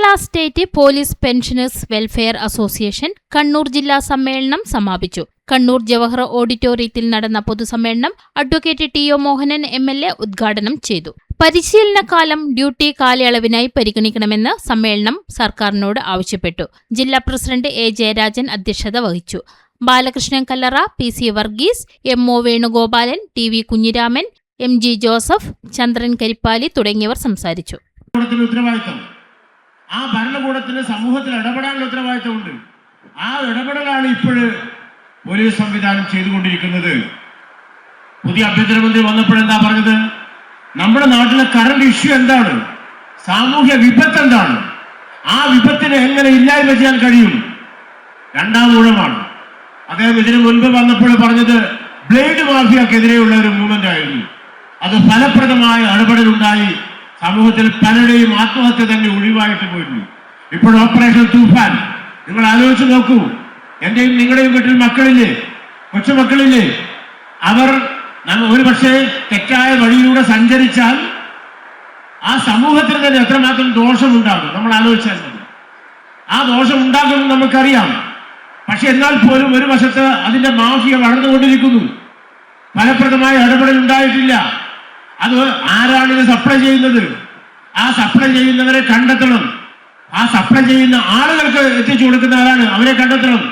Kerala state police pensioners welfare association Kannur ജില്ലാ സമ്മേളനം സമാപിച്ചു. കണ്ണൂർ ജവഹർ ഓഡിറ്റോറിയത്തിൽ നടന്ന പൊതുസമ്മേളനം അഡ്വക്കേറ്റ് ടി.ഒ. മോഹനൻ എം.എൽ.എ. ഉദ്ഘാടനം ചെയ്തു. പരിശീലനകാലം ഡ്യൂട്ടി കാലയളവിനായി പരിഗണിക്കണമെന്ന് സമ്മേളനം സർക്കാരിനോട് ആവശ്യപ്പെട്ടു. ജില്ലാ പ്രസിഡന്റ് എ. ജയരാജൻ അധ്യക്ഷത വഹിച്ചു. Balakrishnan Kallara, P C. Varghese, M O. Venugopalan, T V. Kunhiraman, M G. Joseph, Chandran Karippali തുടങ്ങിയവർ സംസാരിച്ചു. ആ ഭരണകൂടത്തിന് സമൂഹത്തിൽ ഇടപെടാനുള്ള ഉത്തരവാദിത്തമുണ്ട്. ആ ഇടപെടലാണ് ഇപ്പോഴ് പോലീസ് സംവിധാനം ചെയ്തുകൊണ്ടിരിക്കുന്നത്. പുതിയ ആഭ്യന്തരമന്ത്രി വന്നപ്പോഴെന്താ പറഞ്ഞത്? നമ്മുടെ നാട്ടിലെ കറണ്ട് ഇഷ്യൂ എന്താണ്, സാമൂഹ്യ വിപത്ത് എന്താണ്, ആ വിപത്തിനെ എങ്ങനെ ഇല്ലായ്മ ചെയ്യാൻ കഴിയും, രണ്ടാം ഊഴമാണ്. അദ്ദേഹം ഇതിനു മുൻപ് വന്നപ്പോൾ പറഞ്ഞത് ബ്ലേഡ് മാഫിയക്കെതിരെയുള്ള ഒരു മൂവ്മെന്റ് ആയിരുന്നു. അത് ഫലപ്രദമായ ഇടപെടലുണ്ടായി സമൂഹത്തിൽ പലരുടെയും ആത്മഹത്യ തന്നെ ഒഴിവായിട്ട് പോയിരുന്നു. ഇപ്പോൾ ഓപ്പറേഷൻ തൂഫാൻ നിങ്ങൾ ആലോചിച്ച് നോക്കൂ. എന്റെയും നിങ്ങളുടെയും വീട്ടിൽ മക്കളില്ലേ, കൊച്ചുമക്കളില്ലേ? അവർ ഒരു പക്ഷേ തെറ്റായ വഴിയിലൂടെ സഞ്ചരിച്ചാൽ ആ സമൂഹത്തിന് തന്നെ എത്രമാത്രം ദോഷമുണ്ടാകും നമ്മൾ ആലോചിച്ചാൽ മതി. ആ ദോഷം ഉണ്ടാകുമെന്ന് നമുക്കറിയാം. പക്ഷെ എന്നാൽ പോലും ഒരു വശത്ത് അതിന്റെ മാഫിയ വളർന്നുകൊണ്ടിരിക്കുന്നു. ഫലപ്രദമായ ഇടപെടൽ ഉണ്ടായിട്ടില്ല. അത് ആരാണിത് സപ്ലൈ ചെയ്യുന്നത്? ആ സപ്ലൈ ചെയ്യുന്നവരെ കണ്ടെത്തണം. ആ സപ്ലൈ ചെയ്യുന്ന ആളുകൾക്ക് എത്തിച്ചു കൊടുക്കുന്ന ആരാണ്, അവരെ കണ്ടെത്തണം.